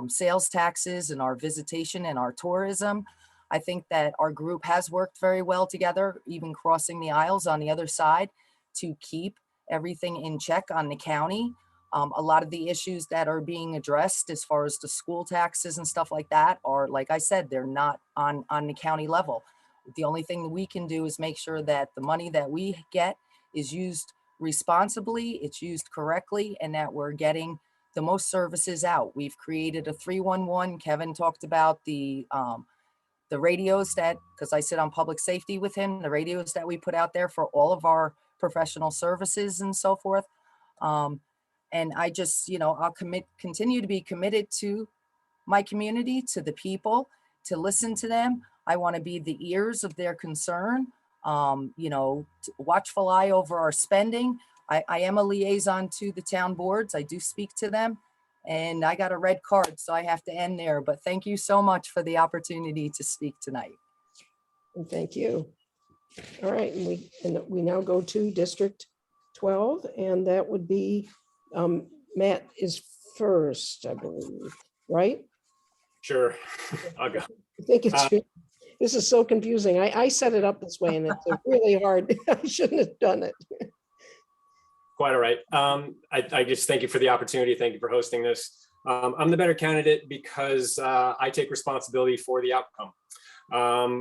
S3: sales taxes and our visitation and our tourism. I think that our group has worked very well together, even crossing the aisles on the other side to keep everything in check on the county. A lot of the issues that are being addressed as far as the school taxes and stuff like that are, like I said, they're not on the county level. The only thing that we can do is make sure that the money that we get is used responsibly, it's used correctly, and that we're getting the most services out. We've created a 311. Kevin talked about the radios that, because I sit on public safety with him, the radios that we put out there for all of our professional services and so forth. And I just, you know, I'll continue to be committed to my community, to the people, to listen to them. I want to be the ears of their concern, you know, watchful eye over our spending. I am a liaison to the town boards. I do speak to them, and I got a red card, so I have to end there. But thank you so much for the opportunity to speak tonight.
S2: And thank you. All right, and we now go to District 12, and that would be Matt is first, I believe, right?
S6: Sure, I'll go.
S2: I think it's, this is so confusing. I set it up this way and it's really hard. I shouldn't have done it.
S6: Quite all right. I just thank you for the opportunity. Thank you for hosting this. I'm the better candidate because I take responsibility for the outcome.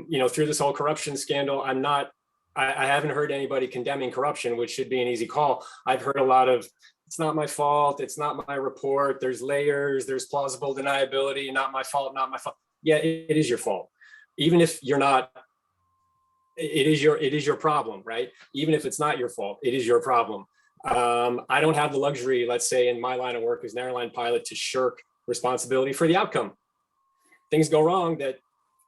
S6: You know, through this whole corruption scandal, I haven't heard anybody condemning corruption, which should be an easy call. I've heard a lot of, it's not my fault, it's not my report, there's layers, there's plausible deniability, not my fault, not my fault. Yeah, it is your fault. Even if you're not, it is your problem, right? Even if it's not your fault, it is your problem. I don't have the luxury, let's say in my line of work as an airline pilot, to shirk responsibility for the outcome. Things go wrong that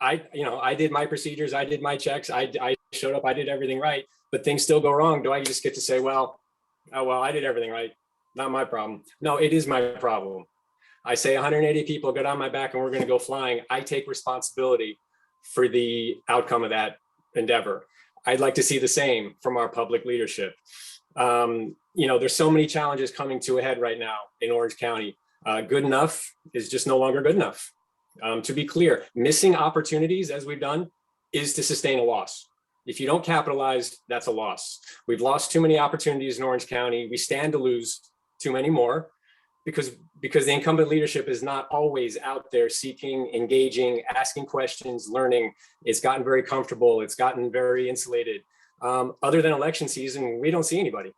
S6: I did my procedures, I did my checks, I showed up, I did everything right, but things still go wrong. Do I just get to say, well, oh, well, I did everything right, not my problem? No, it is my problem. I say 180 people got on my back and we're going to go flying. I take responsibility for the outcome of that endeavor. I'd like to see the same from our public leadership. You know, there's so many challenges coming to a head right now in Orange County. Good enough is just no longer good enough. To be clear, missing opportunities, as we've done, is to sustain a loss. If you don't capitalize, that's a loss. We've lost too many opportunities in Orange County. We stand to lose too many more because the incumbent leadership is not always out there seeking, engaging, asking questions, learning. It's gotten very comfortable. It's gotten very insulated. Other than election season, we don't see anybody.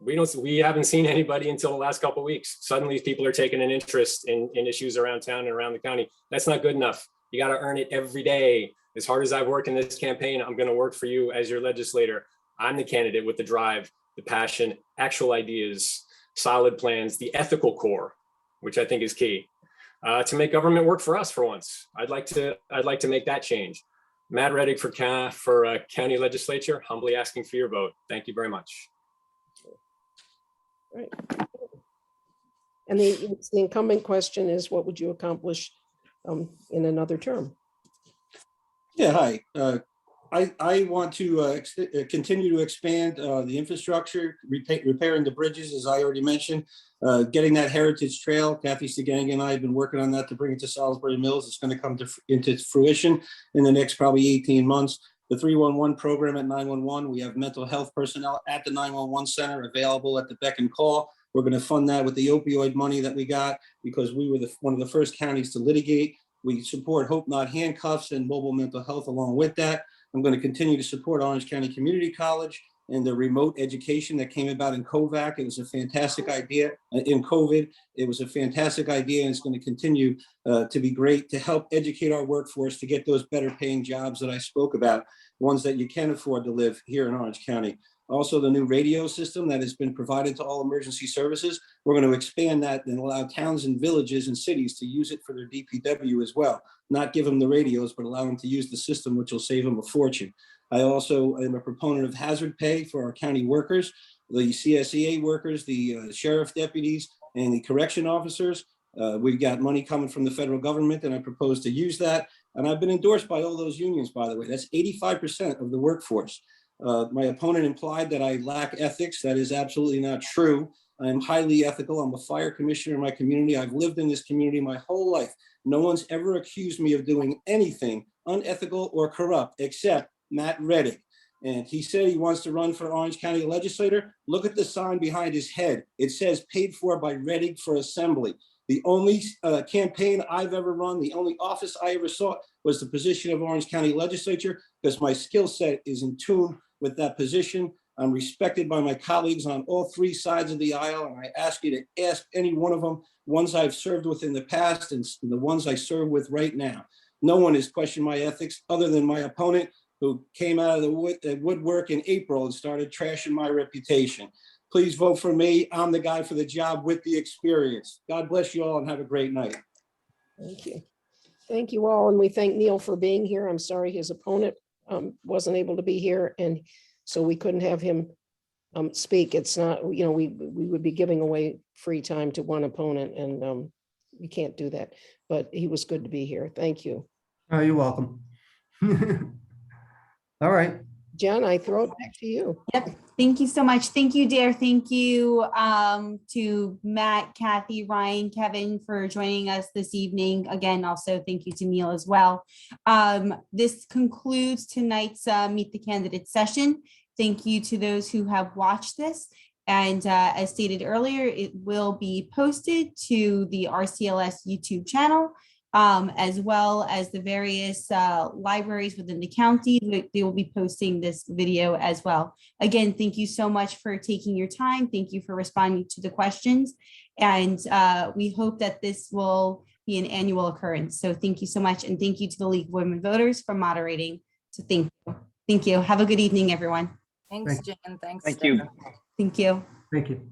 S6: We haven't seen anybody until the last couple of weeks. Suddenly people are taking an interest in issues around town and around the county. That's not good enough. You got to earn it every day. As hard as I've worked in this campaign, I'm going to work for you as your legislator. I'm the candidate with the drive, the passion, actual ideas, solid plans, the ethical core, which I think is key, to make government work for us for once. I'd like to make that change. Matt Reddick for county legislature, humbly asking for your vote. Thank you very much.
S2: Right. And the incumbent question is, what would you accomplish in another term?
S5: Yeah, hi. I want to continue to expand the infrastructure, repairing the bridges, as I already mentioned, getting that heritage trail. Kathy Stegenga and I have been working on that to bring it to Salisbury Mills. It's going to come into fruition in the next probably 18 months. The 311 program at 911, we have mental health personnel at the 911 center available at the beck and call. We're going to fund that with the opioid money that we got because we were one of the first counties to litigate. We support Hope Not Handcuffs and mobile mental health along with that. I'm going to continue to support Orange County Community College and the remote education that came about in COVID. It was a fantastic idea in COVID. It was a fantastic idea, and it's going to continue to be great to help educate our workforce to get those better paying jobs that I spoke about, ones that you can afford to live here in Orange County. Also, the new radio system that has been provided to all emergency services, we're going to expand that and allow towns and villages and cities to use it for their DPW as well. Not give them the radios, but allow them to use the system, which will save them a fortune. I also am a proponent of hazard pay for our county workers, the CSEA workers, the sheriff deputies, and the correction officers. We've got money coming from the federal government, and I propose to use that. And I've been endorsed by all those unions, by the way. That's 85% of the workforce. My opponent implied that I lack ethics. That is absolutely not true. I am highly ethical. I'm a fire commissioner in my community. I've lived in this community my whole life. No one's ever accused me of doing anything unethical or corrupt except Matt Reddick. And he said he wants to run for Orange County legislator. Look at the sign behind his head. It says paid for by Reddick for assembly. The only campaign I've ever run, the only office I ever sought was the position of Orange County legislature because my skill set is in tune with that position. I'm respected by my colleagues on all three sides of the aisle, and I ask you to ask any one of them, ones I've served with in the past and the ones I serve with right now. No one has questioned my ethics other than my opponent, who came out of the woodwork in April and started trashing my reputation. Please vote for me. I'm the guy for the job with the experience. God bless you all and have a great night.
S2: Thank you. Thank you all. And we thank Neil for being here. I'm sorry his opponent wasn't able to be here, and so we couldn't have him speak. It's not, we would be giving away free time to one opponent, and we can't do that. But he was good to be here. Thank you.
S7: Oh, you're welcome. All right.
S2: Jen, I throw it back to you.
S1: Yep. Thank you so much. Thank you, Dare. Thank you to Matt, Kathy, Ryan, Kevin for joining us this evening. Again, also thank you to Neil as well. This concludes tonight's Meet the Candidate session. Thank you to those who have watched this. And as stated earlier, it will be posted to the RCLS YouTube channel, as well as the various libraries within the county. They will be posting this video as well. Again, thank you so much for taking your time. Thank you for responding to the questions. And we hope that this will be an annual occurrence. So thank you so much. And thank you to the League of Women Voters for moderating. So thank you. Thank you. Have a good evening, everyone.
S3: Thanks, Jen. Thanks.
S4: Thank you.
S3: Stephanie.
S1: Thank you.
S7: Thank you.